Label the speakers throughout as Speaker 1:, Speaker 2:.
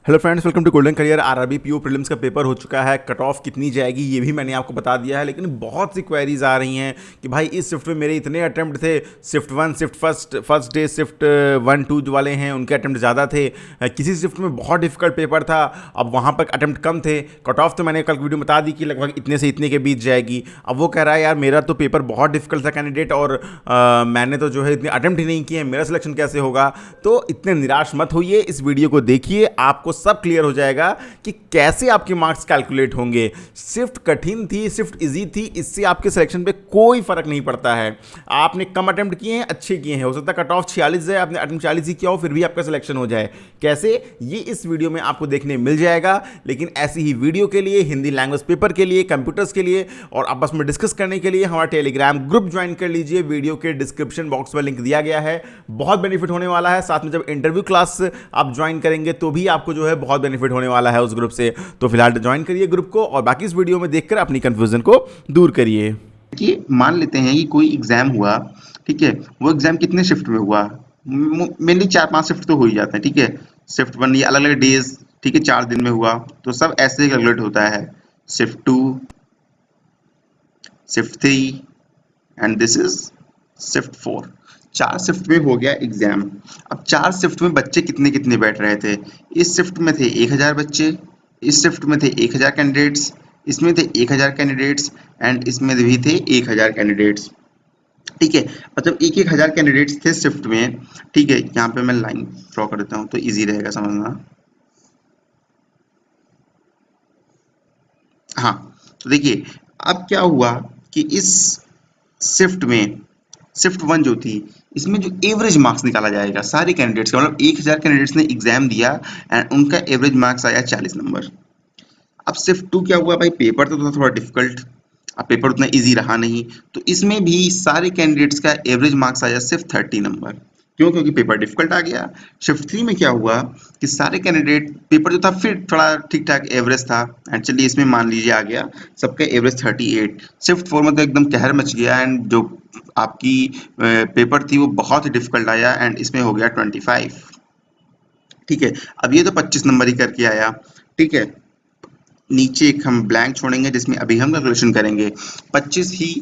Speaker 1: Hello friends, welcome to golden career. RRB PO prelims का paper हो चुका है। कट ऑफ कितनी जाएगी ये भी मैंने आपको बता दिया है, लेकिन बहुत सी क्वेरीज आ रही हैं कि भाई इस शिफ्ट में मेरे इतने अटेम्प्ट थे। Shift one, shift first day, shift 1 2 जो वाले हैं उनके अटेम्प्ट ज़्यादा थे। किसी शिफ्ट में बहुत डिफिकल्ट पेपर था, अब वहाँ पर अटेम्प्ट कम थे। कट ऑफ तो मैंने कल वीडियो में बता दी कि लगभग इतने से इतने के बीच जाएगी। अब वो कह रहा है यार मेरा तो पेपर बहुत डिफिकल्ट था कैंडिडेट, और मैंने तो जो है इतने अटेम्प्ट ही नहीं किए, मेरा सिलेक्शन कैसे होगा। तो इतने निराश मत होइए, इस वीडियो को देखिए, आपको सब क्लियर हो जाएगा कि कैसे आपके मार्क्स कैलकुलेट होंगे। शिफ्ट कठिन थी, शिफ्ट इजी थी, इससे आपके सिलेक्शन पे कोई फर्क नहीं पड़ता है। आपने कम अटेम्प्ट किए हैं, अच्छे किए हैं, हो सकता है कट ऑफ 46 है, आपने अटेम्प्ट 40 ही किया हो, फिर भी आपका सिलेक्शन हो जाए। कैसे, ये इस वीडियो में आपको देखने मिल जाएगा। लेकिन ऐसी ही वीडियो के लिए, हिंदी लैंग्वेज पेपर के लिए, कंप्यूटर्स के लिए और आपस में डिस्कस करने के लिए हमारा टेलीग्राम ग्रुप ज्वाइन कर लीजिए। वीडियो के डिस्क्रिप्शन बॉक्स में लिंक दिया गया है, बहुत बेनिफिट होने वाला है। साथ में जब इंटरव्यू क्लास आप ज्वाइन करेंगे तो भी आपको जो है बहुत बेनिफिट होने वाला है उस ग्रुप से। तो फिलहाल ज्वाइन करिए ग्रुप को और बाकी इस वीडियो में देखकर अपनी कंफ्यूजन को दूर करिए।
Speaker 2: कि मान लेते हैं कि कोई एग्जाम हुआ। ठीक है, वो एग्जाम कितने शिफ्ट में हुआ? मेनली 4-5 शिफ्ट तो हो ही जाते हैं। ठीक है, शिफ्ट वन ये अलग अलग डेज, ठीक है, 4 दिन में हुआ तो सब ऐसे ही कैलकुलेट होता है। Shift two, shift three and this is shift four. 4 shift में हो गया एग्जाम। अब 4 शिफ्ट में बच्चे कितने कितने बैठ रहे थे? इस शिफ्ट में थे 1000 बच्चे, इस शिफ्ट में थे 1000 कैंडिडेट्स, इसमें थे 1000 कैंडिडेट्स एंड इसमें भी थे 1000 कैंडिडेट्स। ठीक है, मतलब एक एक हजार कैंडिडेट्स थे शिफ्ट में। ठीक है, यहाँ पे मैं लाइन ड्रॉ कर देता हूँ तो इजी रहेगा समझना। हाँ, तो देखिए अब क्या हुआ कि इस शिफ्ट में, शिफ्ट वन जो थी, इसमें जो एवरेज मार्क्स निकाला जाएगा सारे कैंडिडेट्स का, मतलब 1000 कैंडिडेट्स ने एग्जाम दिया एंड उनका एवरेज मार्क्स आया 40 नंबर। अब शिफ्ट टू क्या हुआ भाई, पेपर तो था थोड़ा डिफिकल्ट, अब पेपर उतना इजी रहा नहीं, तो इसमें भी सारे कैंडिडेट्स का एवरेज मार्क्स आया सिर्फ 30 नंबर। क्यों? क्योंकि पेपर डिफिकल्ट आ गया। शिफ्ट थ्री में क्या हुआ कि सारे कैंडिडेट, पेपर जो था फिर थोड़ा ठीक ठाक एवरेज था एंड चलिए इसमें मान लीजिए आ गया सबका एवरेज 38। शिफ्ट फोर में तो एकदम कहर मच गया एंड जो आपकी पेपर थी वो बहुत ही डिफिकल्ट आया एंड इसमें हो गया 25। ठीक है, अब ये तो 25 नंबर ही करके आया। ठीक है, नीचे एक हम ब्लैंक छोड़ेंगे जिसमें अभी हम कैलकुलेशन करेंगे। 25 ही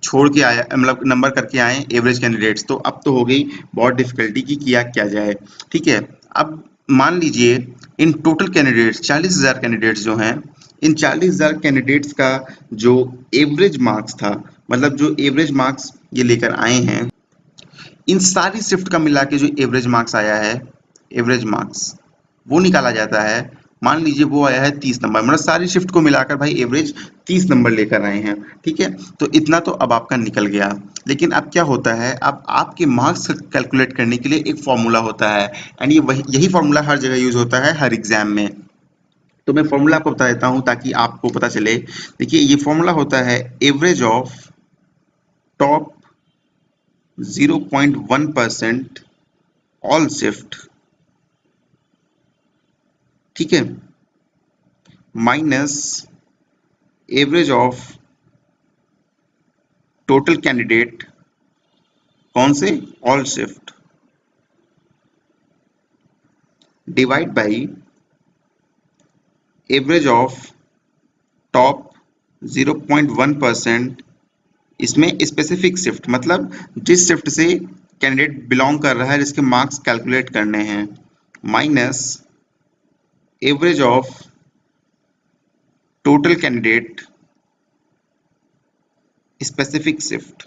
Speaker 2: छोड़ के आया, मतलब नंबर करके आए एवरेज कैंडिडेट्स, तो अब तो हो गई बहुत डिफिकल्टी की किया क्या जाए। ठीक है, अब मान लीजिए इन टोटल कैंडिडेट्स 40,000 कैंडिडेट्स जो हैं, इन 40,000 कैंडिडेट्स का जो एवरेज मार्क्स था, मतलब जो एवरेज मार्क्स ये लेकर आए हैं, इन सारी शिफ्ट का मिला के जो एवरेज मार्क्स आया है, एवरेज मार्क्स वो निकाला जाता है। मान लीजिए वो आया है 30 नंबर, मतलब सारी शिफ्ट को मिलाकर भाई एवरेज 30 नंबर लेकर आए हैं। ठीक है, तो इतना तो अब आपका निकल गया। लेकिन अब क्या होता है, अब आपके मार्क्स कैलकुलेट करने के लिए एक फॉर्मूला होता है एंड ये वही यही फॉर्मूला हर जगह यूज होता है हर एग्जाम में। तो मैं फॉर्मूला आपको बता देता हूँ ताकि आपको पता चले। देखिए ये फॉर्मूला होता है average of top 0.1% all shift, ठीक है, minus average of total candidate, कौन से, all shift, divide by average of top 0.1%, इसमें स्पेसिफिक शिफ्ट, मतलब जिस शिफ्ट से कैंडिडेट बिलोंग कर रहा है जिसके मार्क्स कैलकुलेट करने हैं, minus average of total candidate specific shift.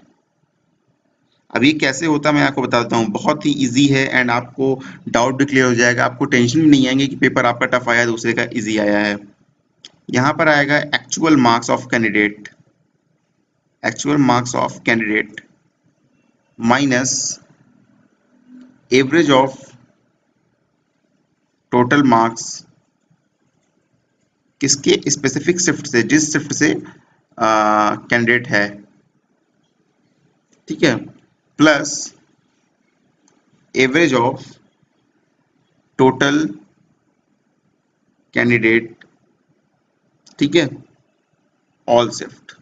Speaker 2: अब ये कैसे होता है मैं आपको बताता हूँ, बहुत ही इजी है एंड आपको डाउट भी क्लियर हो जाएगा, आपको टेंशन भी नहीं आएंगे कि पेपर आपका टफ आया दूसरे का इजी आया है। यहाँ पर आएगा actual marks of candidate, actual marks of candidate minus average of total marks किसके, स्पेसिफिक शिफ्ट से, जिस शिफ्ट से कैंडिडेट है। ठीक है, plus average of total candidate, ठीक है, ऑल शिफ्ट।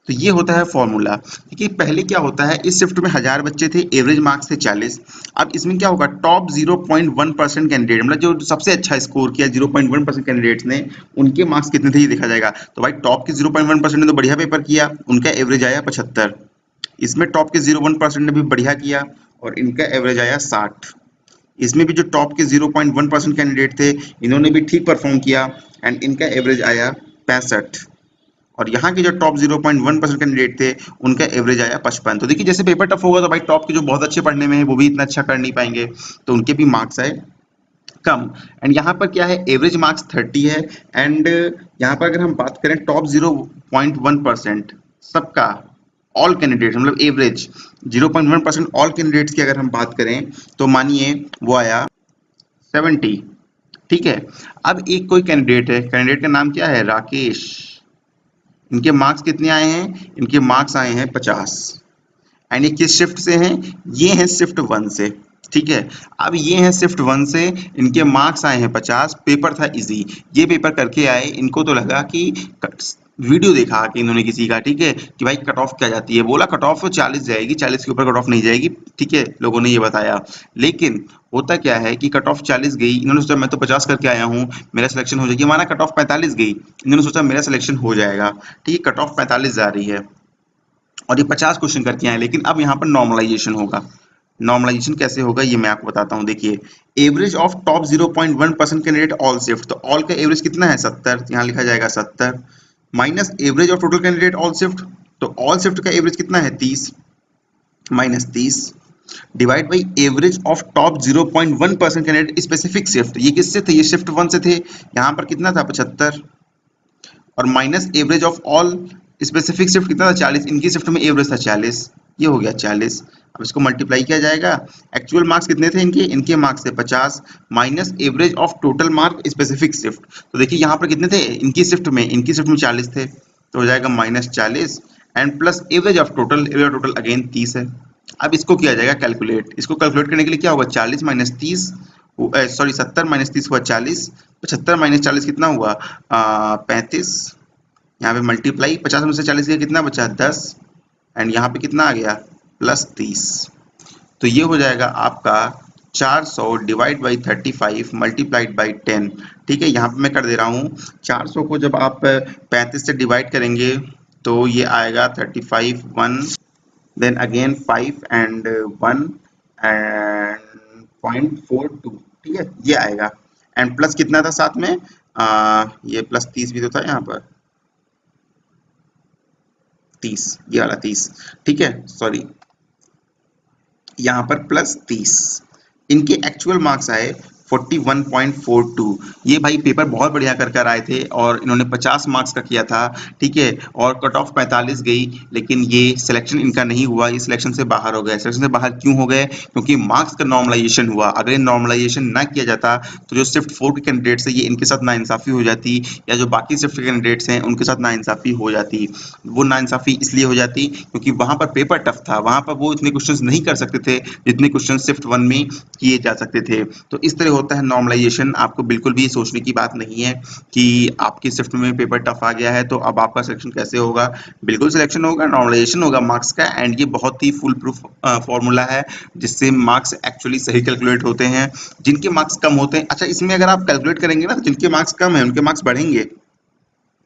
Speaker 2: तो ये होता है फॉर्मूला। देखिए पहले क्या होता है, इस शिफ्ट में 1000 बच्चे थे, एवरेज मार्क्स थे 40। अब इसमें क्या होगा, टॉप 0.1% कैंडिडेट, मतलब जो सबसे अच्छा स्कोर किया 0.1% कैंडिडेट्स ने, उनके मार्क्स कितने थे ये देखा जाएगा। तो भाई टॉप के 0.1% ने तो बढ़िया पेपर किया, उनका एवरेज आया 75। इसमें टॉप के 0.1% ने भी बढ़िया किया और इनका एवरेज आया 60। इसमें भी जो टॉप के 0.1% कैंडिडेट थे, इन्होंने भी ठीक परफॉर्म किया एंड इनका एवरेज आया 65। और यहाँ के जो टॉप 0.1% कैंडिडेट थे, उनका एवरेज आया 55। तो देखिए जैसे पेपर टफ होगा तो भाई टॉप के जो बहुत अच्छे पढ़ने में है वो भी इतना अच्छा कर नहीं पाएंगे, तो उनके भी मार्क्स आए कम। एंड यहाँ पर क्या है, एवरेज मार्क्स 30 है। एंड यहाँ पर अगर हम बात करें टॉप 0.1% सबका, ऑल कैंडिडेट्स मतलब एवरेज 0.1% ऑल कैंडिडेट्स की अगर हम बात करें तो मानिए वो आया 70। ठीक है। अब एक कोई कैंडिडेट है, कैंडिडेट का नाम क्या है, राकेश। इनके मार्क्स कितने आए हैं, इनके मार्क्स आए हैं 50। एंड ये किस शिफ्ट से हैं, ये हैं शिफ्ट 1 से। ठीक है। अब ये हैं शिफ्ट 1 से, इनके मार्क्स आए हैं 50, पेपर था इजी। ये पेपर करके आए, इनको तो लगा कि वीडियो देखा कि इन्होंने किसी का, ठीक है, कि भाई कट ऑफ क्या जाती है, बोला कट ऑफ 40 जाएगी, 40 के ऊपर कट ऑफ नहीं जाएगी। ठीक है, लोगों ने ये बताया। लेकिन होता क्या है कि कट ऑफ 40 गई, इन्होंने सोचा मैं तो 50 करके आया हूँ, मेरा सिलेक्शन हो जाएगी। माना कट ऑफ 45 गई, इन्होंने सोचा मेरा सिलेक्शन हो जाएगा। ठीक है, कट ऑफ 45 जा रही है और ये 50 क्वेश्चन करके आए। लेकिन अब यहाँ पर नॉर्मलाइजेशन होगा। नॉर्मलाइजेशन कैसे होगा ये मैं आपको बताता हूँ। देखिए average of top 0.1% candidate all shift, तो ऑल का एवरेज कितना है 70, यहाँ लिखा जाएगा 70, minus average of total candidate all shift, तो ऑल शिफ्ट का एवरेज कितना है 30, minus 30, divide by average of top 0.1% candidate specific shift. ये किससे थे, ये शिफ्ट 1 से थे, यहाँ पर कितना था 75, और minus average of all specific shift कितना था 40, इनकी शिफ्ट में एवरेज था 40, ये हो गया 40। अब इसको मल्टीप्लाई किया जाएगा, एक्चुअल मार्क्स कितने थे इनके, इनके मार्क्स थे 50, minus average of total mark specific shift. तो देखिए यहाँ पर कितने थे इनकी शिफ्ट में, इनकी शिफ्ट में 40 थे, तो हो जाएगा -40 and plus average of total, average of total again 30 है। अब इसको किया जाएगा कैलकुलेट, इसको कैलकुलेट करने के लिए क्या होगा, 40 माइनस 30, सॉरी 70 माइनस 30 हुआ 40, 75 माइनस 40 कितना हुआ 35, यहाँ पे मल्टीप्लाई 50 में से 40 गया कितना बचा 10, एंड यहाँ पे कितना आ गया +30। तो ये हो जाएगा आपका 400 डिवाइड बाई 35 मल्टीप्लाइड बाई 10। ठीक है, यहाँ पे मैं कर दे रहा हूँ, 400 को जब आप 35 से डिवाइड करेंगे तो ये आएगा 35 1 देन अगेन 5 एंड 1 एंड 0.42। ठीक है, ये आएगा एंड प्लस कितना था साथ में, ये +30 भी तो था यहाँ पर 30, ये वाला 30। ठीक है, सॉरी यहाँ पर +30। इनके एक्चुअल मार्क्स आए 41.42। ये भाई पेपर बहुत बढ़िया कर कर आए थे और इन्होंने 50 मार्क्स का किया था। ठीक है, और कट ऑफ 45 गई, लेकिन ये सिलेक्शन इनका नहीं हुआ, ये सिलेक्शन से बाहर हो गए। सिलेक्शन से बाहर क्यों हो गए, क्योंकि मार्क्स का नॉर्मलाइजेशन हुआ। अगर ये नॉर्मलाइजेशन ना किया जाता तो जो शिफ्ट 4 के कैंडिडेट्स है, ये इनके साथ नाइंसाफ़ी हो जाती, या जो बाकी शिफ्ट के कैंडिडेट्स हैं उनके साथ नाइंसाफ़ी हो जाती। वो नाइंसाफ़ी इसलिए हो जाती क्योंकि वहाँ पर पेपर टफ था, वहाँ पर वो इतने क्वेश्चन नहीं कर सकते थे जितने क्वेश्चन शिफ्ट 1 में किए जा सकते थे। तो इस तरह होता है नॉर्मलाइजेशन। आपको बिल्कुल भी सोचने की बात नहीं है कि आपकी शिफ्ट में पेपर टफ आ गया है तो अब आपका सिलेक्शन कैसे होगा। बिल्कुल सिलेक्शन होगा, नॉर्मलाइजेशन होगा मार्क्स का, एंड ये बहुत ही फुल प्रूफ फॉर्मूला है जिससे मार्क्स एक्चुअली सही कैलकुलेट होते हैं। जिनके मार्क्स कम होते हैं, अच्छा इसमें अगर आप कैलकुलेट करेंगे ना तो जिनके मार्क्स कम है उनके मार्क्स बढ़ेंगे,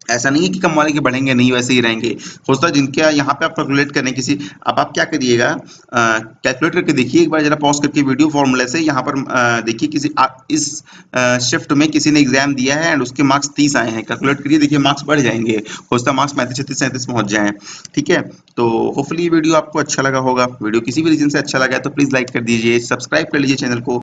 Speaker 2: ऐसा नहीं है कि कम वाले के बढ़ेंगे नहीं, वैसे ही रहेंगे। होता है जिनके यहाँ पे आप कैलकुलेट करें किसी, अब आप क्या करिएगा, कैलकुलेट करके देखिए एक बार जरा पॉज करके वीडियो फॉर्मूले से, यहाँ पर देखिए किसी इस शिफ्ट में किसी ने एग्जाम दिया है एंड उसके मार्क्स 30 आए हैं, कैलकुलेट करिए देखिए मार्क्स बढ़ जाएंगे, हो सकता है मार्क्स 35 36 37 पहुंच जाए। ठीक है, तो होपफुली ये वीडियो आपको अच्छा लगा होगा। वीडियो किसी भी रीजन से अच्छा लगा है तो प्लीज लाइक कर दीजिए, सब्सक्राइब कर लीजिए चैनल को।